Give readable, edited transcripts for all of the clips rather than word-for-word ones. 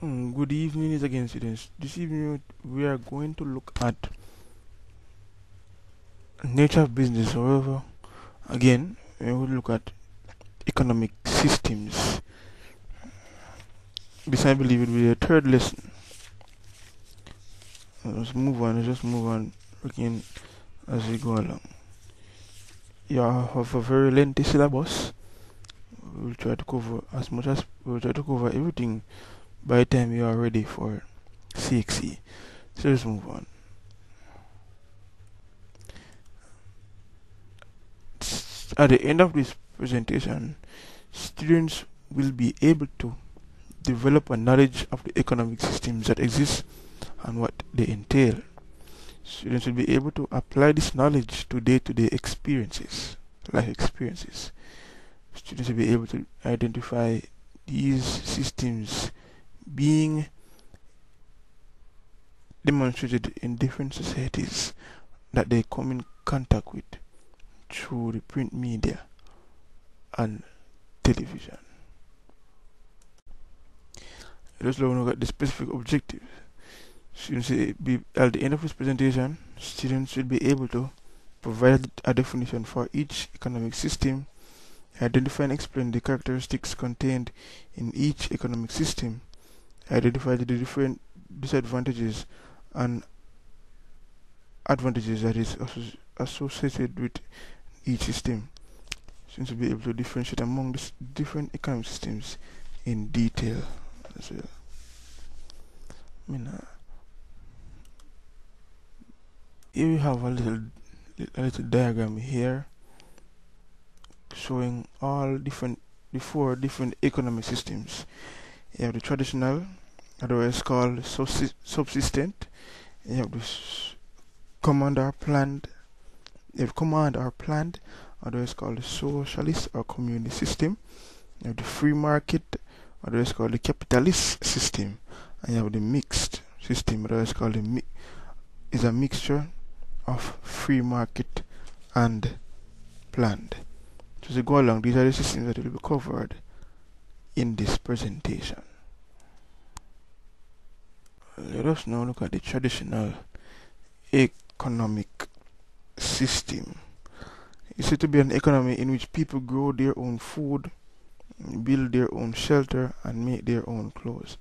Good evening, is again, students. This evening we are going to look at nature of business. However, again, we will look at economic systems. This, I believe, will be the third lesson. Let's just move on. Again, as we go along. You have a very lengthy syllabus. We'll try to cover as much as we'll try to cover everything by the time you are ready for CXE. So let's move on. At the end of this presentation, students will be able to develop a knowledge of the economic systems that exist and what they entail. Students will be able to apply this knowledge to day-to-day experiences, life experiences. Students will be able to identify these systems being demonstrated in different societies that they come in contact with through the print media and television. Let's look at the specific objectives. At the end of this presentation, students will be able to provide a definition for each economic system, identify and explain the characteristics contained in each economic system, identify the different disadvantages and advantages that is associated with each system. Students will be able to differentiate among the different economic systems in detail as well. Here we have a little diagram here showing the four different economic systems. You have the traditional, otherwise called subsistent. You have the command or planned. You have command or planned, otherwise called the socialist or communist system. You have the free market, otherwise called the capitalist system, and you have the mixed system, otherwise called is a mixture of free market and planned. So as we go along, these are the systems that will be covered in this presentation. Let us now look at the traditional economic system. It's said to be an economy in which people grow their own food, build their own shelter, and make their own clothes.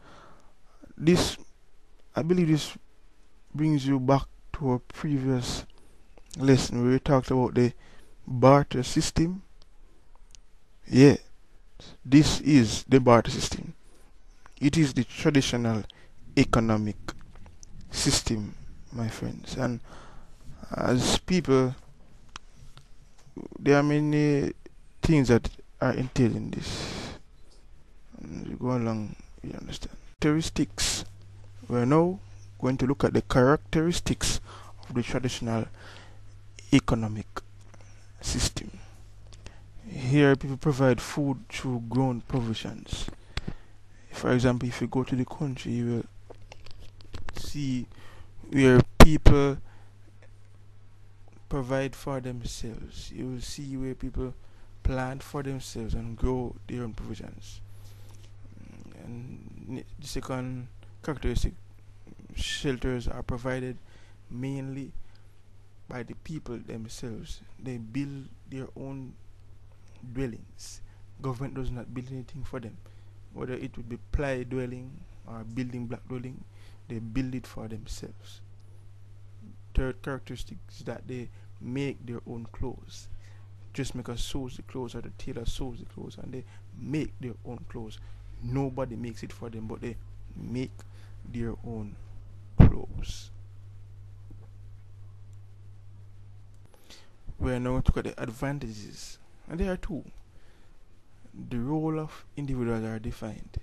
I believe this brings you back to a previous lesson where we talked about the barter system. Yeah, this is the barter system. It is the traditional economic system, my friends. And as people, there are many things that are entailed in this. As we go along, you understand. Characteristics. We're now going to look at the characteristics of the traditional economic system. Here, people provide food through grown provisions. For example, if you go to the country, you will see where people provide for themselves. You will see where people plant for themselves and grow their own provisions. And the second characteristic, shelters are provided mainly by the people themselves. They build their own dwellings. Government does not build anything for them. Whether it would be ply dwelling or building block dwelling, they build it for themselves. Third characteristic is that they make their own clothes. Dressmaker sews the clothes or the tailor sews the clothes, and they make their own clothes. Nobody makes it for them, but they make their own clothes. We are now going to look at the advantages, and there are two. The role of individuals are defined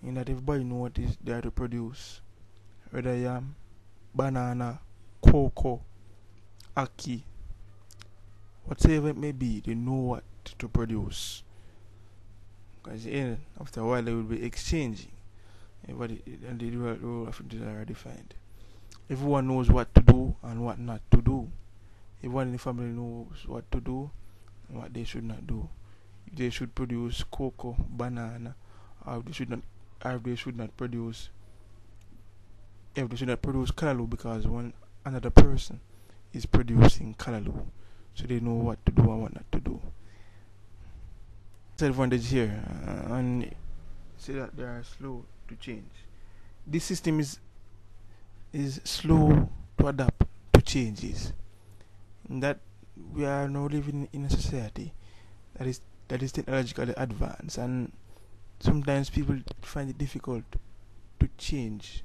in that everybody knows what is they are to produce, whether yam, banana, cocoa, ackee, whatever it may be, they know what to produce. Because after a while they will be exchanging. Everybody, and the role of individuals are defined. Everyone knows what to do and what not to do. Everyone in the family knows what to do and what they should not do. If they should produce cocoa, banana, or they should not if they should not produce callaloo because one another person is producing callaloo, so they know what to do and what not to do. Disadvantage here, and say that they are slow to change. This system is slow to adapt to changes. That we are now living in a society that is technologically advanced, and sometimes people find it difficult to change,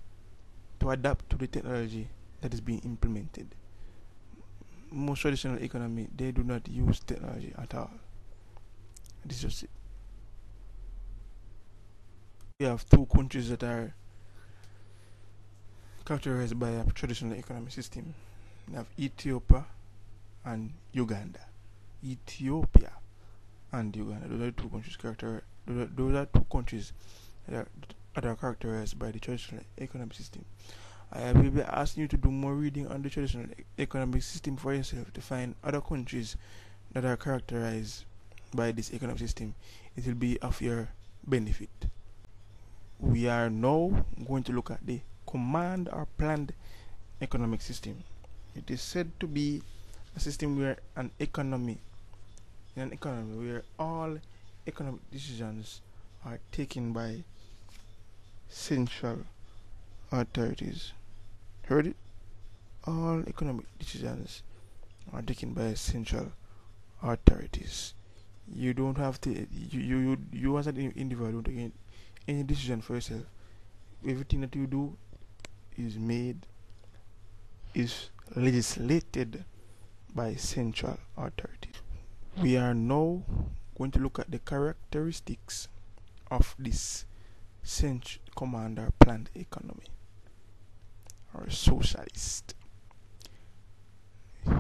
to adapt to the technology that is being implemented. Most traditional economy, they do not use technology at all. This is just it. We have two countries that are characterized by a traditional economic system. We have Ethiopia and Uganda. Ethiopia and Uganda. Those are two countries that are characterized by the traditional economic system. I will be asking you to do more reading on the traditional economic system for yourself to find other countries that are characterized by this economic system. It will be of your benefit. We are now going to look at the command or planned economic system. It is said to be a system where in an economy where all economic decisions are taken by central authorities. Heard it? All economic decisions are taken by central authorities. You don't have to. You as an individual don't take any decision for yourself. Everything that you do is legislated by central authorities. We are now going to look at the characteristics of this command or planned economy or socialist.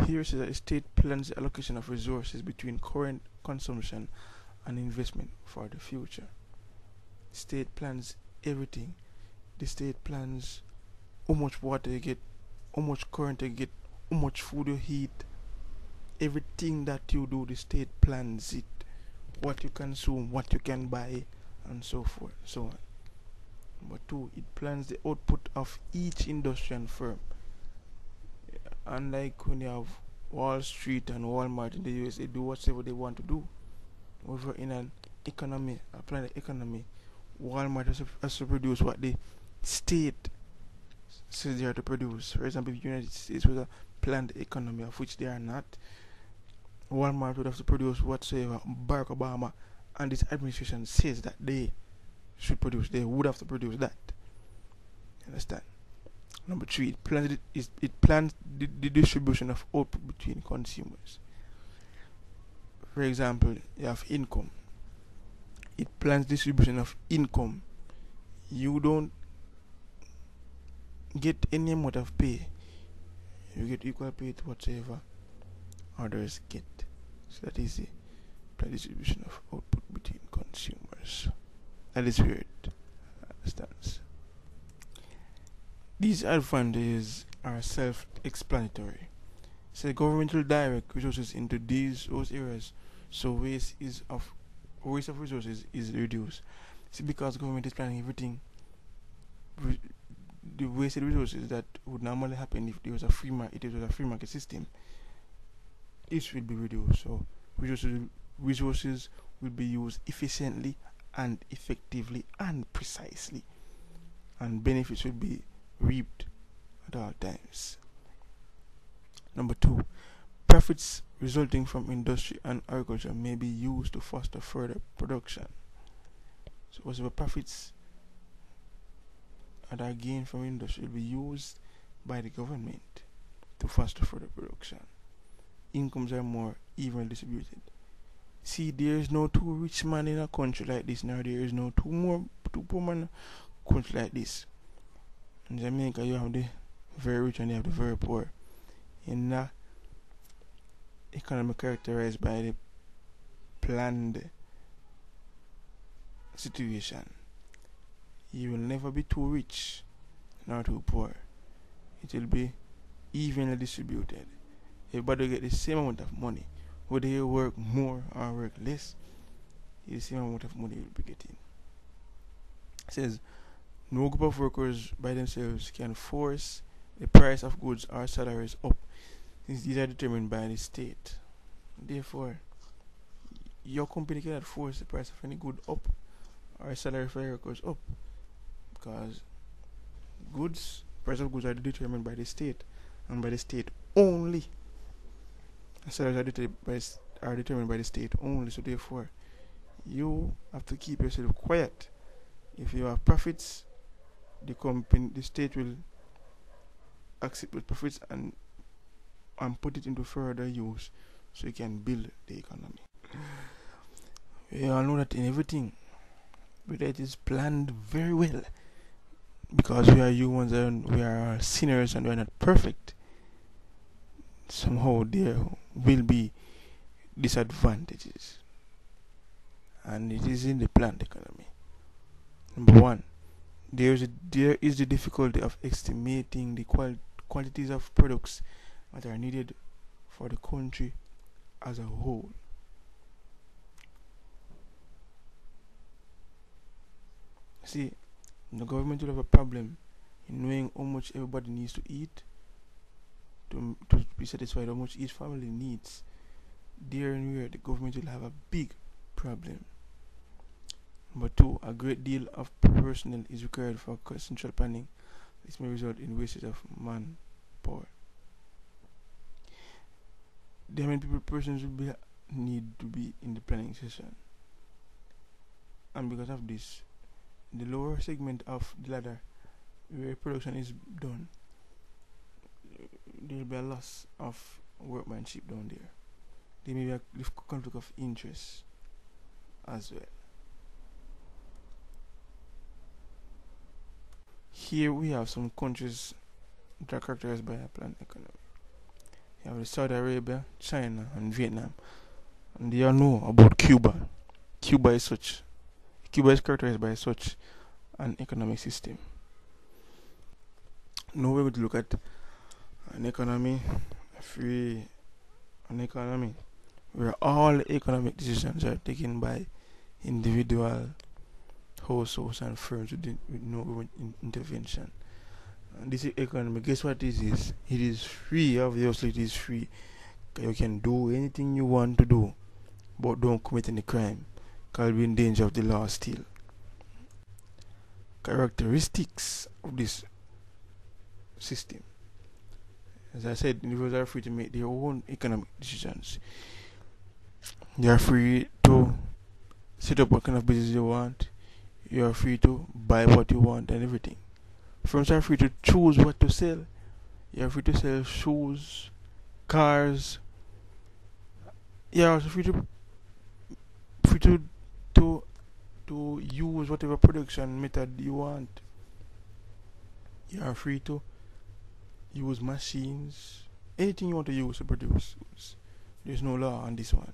Here says that the state plans the allocation of resources between current consumption and investment for the future. State plans everything. The state plans how much water you get, how much current you get, how much food you eat. Everything that you do, the state plans it. What you consume, what you can buy, and so forth, so on. Number two, it plans the output of each industry and firm. Unlike when you have Wall Street and Walmart in the US, they do whatever they want to do. Over in an economy, a planned economy, Walmart has to produce what the state says they are to produce. For example, if the United States was a planned economy, of which they are not, Walmart would have to produce whatsoever Barack Obama and this administration says that they should produce. They would have to produce that. Understand? Number three, it plans the distribution of output between consumers. For example, you have income. It plans distribution of income. You don't get any amount of pay. You get equal pay to whatever others get. So that is the distribution of output between consumers. That is weird. Understands? These advantages are self-explanatory. So the government will direct resources into those areas, so waste of resources is reduced. See, because government is planning everything, the wasted resources that would normally happen if there was a free market system, it will be reduced. So resources will be used efficiently and effectively and precisely, and benefits will be reaped at all times. Number two, profits resulting from industry and agriculture may be used to foster further production. So whatever profits that are gained from industry will be used by the government to foster further production. Incomes are more evenly distributed. See, there is no too rich man in a country like this, nor there is no too poor man in a country like this. In Jamaica, you have the very rich and you have the very poor. In that economy characterized by the planned situation, you will never be too rich nor too poor. It will be evenly distributed. Everybody will get the same amount of money. Whether you work more or work less, the same amount of money you will be getting. It says no group of workers by themselves can force the price of goods or salaries up, since these are determined by the state. Therefore, your company cannot force the price of any good up or salary for your workers up, because price of goods are determined by the state, and by the state only. Salaries are determined by the state only. So therefore, you have to keep yourself quiet. If you have profits, the state will accept those profits and put it into further use, so you can build the economy. We all know that in everything, whether it is planned very well, because we are humans and we are sinners and we are not perfect, somehow there will be disadvantages, and it is in the planned economy. Number one, there is the difficulty of estimating the quantities of products that are needed for the country as a whole. See, the government will have a problem in knowing how much everybody needs to eat to be satisfied, how much each family needs. There and where the government will have a big problem. Number two, a great deal of personnel is required for central planning. This may result in wastage of manpower. How many persons will need to be in the planning session? And because of this, the lower segment of the ladder where production is done, there will be a loss of workmanship down there. There may be a conflict of interest as well. Here we have some countries that are characterized by a planned economy. You have Saudi Arabia, China, and Vietnam. And they all know about Cuba. Cuba is characterized by such an economic system. Now we're going to look at an economy where all economic decisions are taken by individual households and firms with no government intervention. And this economy, guess what this is? It is free. Obviously, it is free. You can do anything you want to do, but don't commit any crime, because you'll be in danger of the law still. Characteristics of this system. As I said, individuals are free to make their own economic decisions. They are free to set up what kind of business you want. You are free to buy what you want and everything. Firms are free to choose what to sell. You are free to sell shoes, cars. You are also free to use whatever production method you want. You are free to use machines, anything you want to use to produce. There's no law on this one,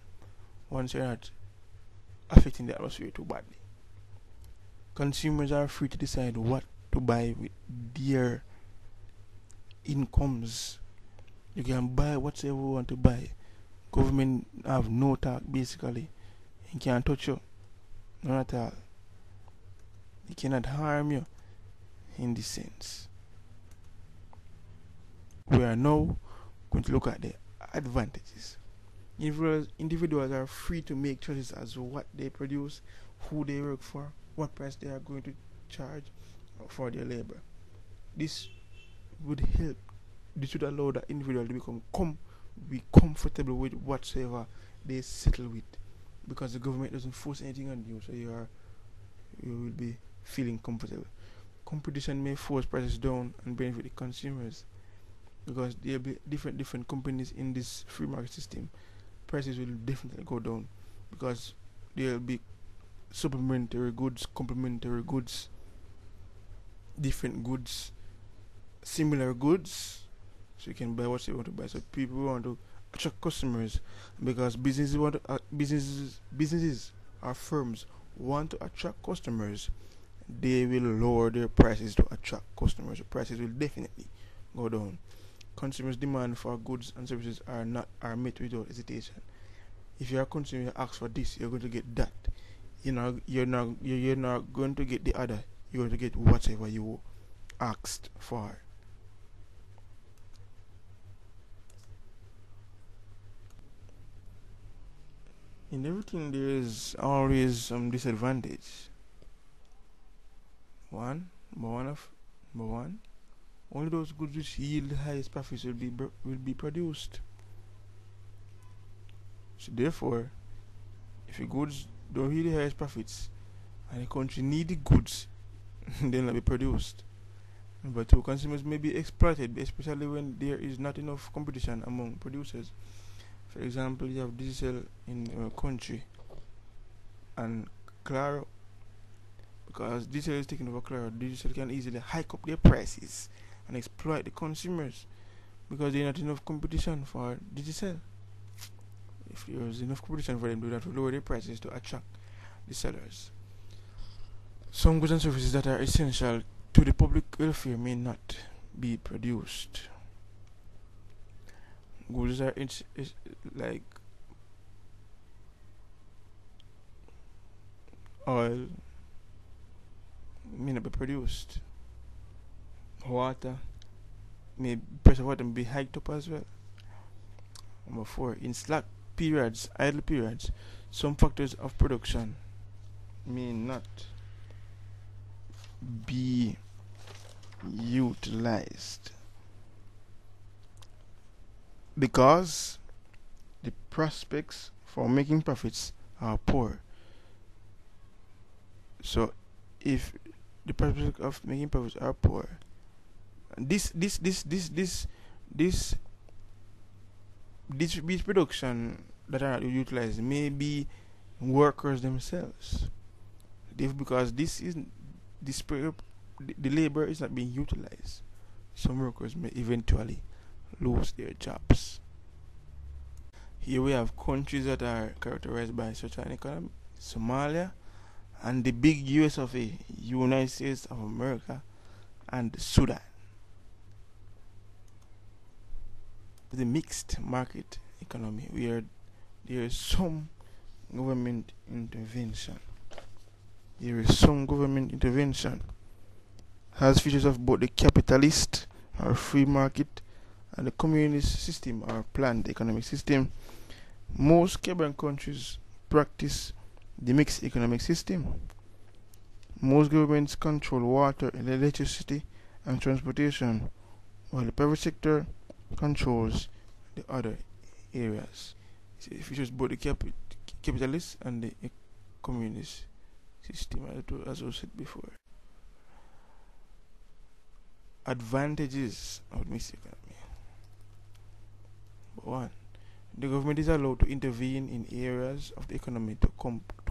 once you're not affecting the atmosphere too badly. Consumers are free to decide what to buy with their incomes. You can buy whatever you want to buy. Government have no talk basically. It can't touch you, not at all. It cannot harm you in this sense. We are now going to look at the advantages. Individuals are free to make choices as to what they produce, who they work for, what price they are going to charge for their labor. This would help. This would allow the individual to be comfortable with whatsoever they settle with, because the government doesn't force anything on you, so you will be feeling comfortable. Competition may force prices down and benefit the consumers, because there will be different companies in this free market system. Prices will definitely go down, because there will be supplementary goods, complementary goods, different goods, similar goods, so you can buy what you want to buy. So people want to attract customers, because businesses or firms want to attract customers. They will lower their prices to attract customers. The prices will definitely go down. Consumers' demand for goods and services are met without hesitation. If you are a consumer, you ask for this, you're going to get that. You're not going to get the other. you're going to get whatever you asked for. In everything, there is always some disadvantage. Number one, only those goods which yield the highest profits will be produced. So therefore, if the goods don't yield the highest profits and the country need the goods, they'll not be produced. Number two, consumers may be exploited, especially when there is not enough competition among producers. For example, you have Digicel in your country and Claro, because Digicel is taking over Claro, Digicel can easily hike up their prices and exploit the consumers because there's not enough competition for Digicel. If there's enough competition for them, they have to lower their prices to attract the sellers. Some goods and services that are essential to the public welfare may not be produced. Goods are like oil may not be produced. Water price of water may be hiked up as well. Number four, in slack periods, idle periods, some factors of production may not be utilized because the prospects for making profits are poor. So if the prospects of making profits are poor, this production that are not utilized may be workers themselves. Because the labor is not being utilized, some workers may eventually lose their jobs. Here we have countries that are characterized by such an economy: Somalia and the big US of A, United States of America, and Sudan. The mixed market economy where there is some government intervention. Has features of both the capitalist or free market and the communist system or planned economic system. Most Caribbean countries practice the mixed economic system. Most governments control water and electricity and transportation, while the private sector controls the other areas. It features both the capitalist and the communist system, as I said before. Advantages of mixed economy. Number one, the government is allowed to intervene in areas of the economy to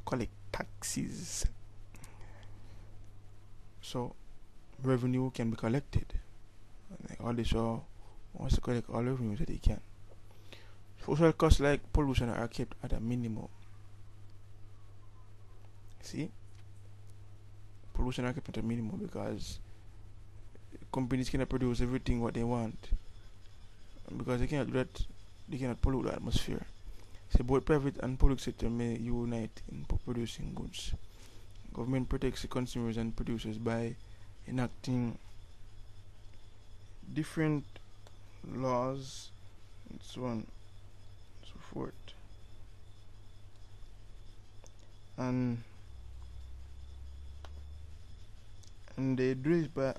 collect taxes. So revenue can be collected. All the show wants to collect all revenue that they can. Social costs like pollution are kept at a minimum. See? Pollution are kept at a minimum because companies cannot produce everything what they want. Because they cannot do that, they cannot pollute the atmosphere. So both private and public sector may unite in producing goods. Government protects the consumers and producers by enacting different laws and so on and so forth. And they do this by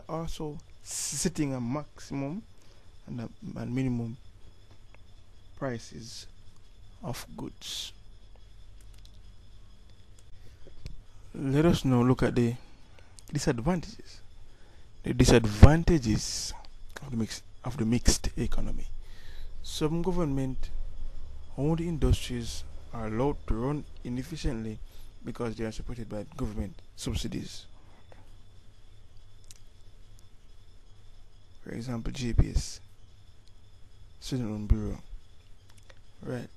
also setting a maximum and minimum prices of goods. Let us now look at the disadvantages. The disadvantages of the mixed economy. Some government-owned industries are allowed to run inefficiently because they are supported by government subsidies. For example, GPS, Student Loan Bureau. Right.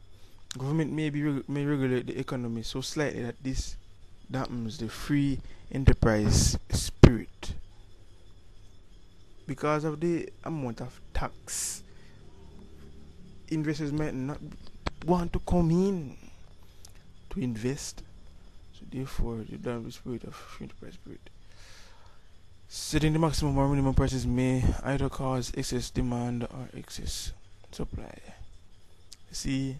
Government may regulate the economy so slightly that this dampens the free enterprise spirit. Because of the amount of tax, investors might not want to come in to invest. So Therefore, the downward spirit of free enterprise spirit. Setting the maximum or minimum prices may either cause excess demand or excess supply. See,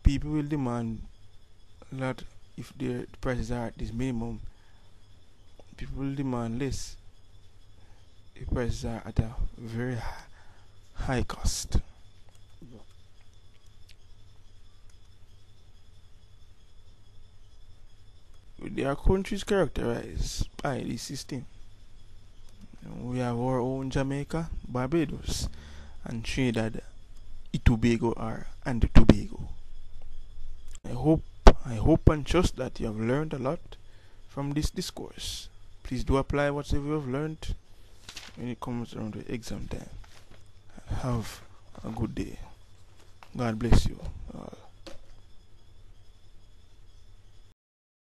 people will demand a lot if their prices are at this minimum. People will demand less if prices are at a very high cost. Their countries characterized by this system. We have our own Jamaica, Barbados, and Trinidad, and Tobago. I hope, I hope and trust that you have learned a lot from this discourse. Please do apply whatever you have learned when it comes around the exam time. Have a good day. God bless you all.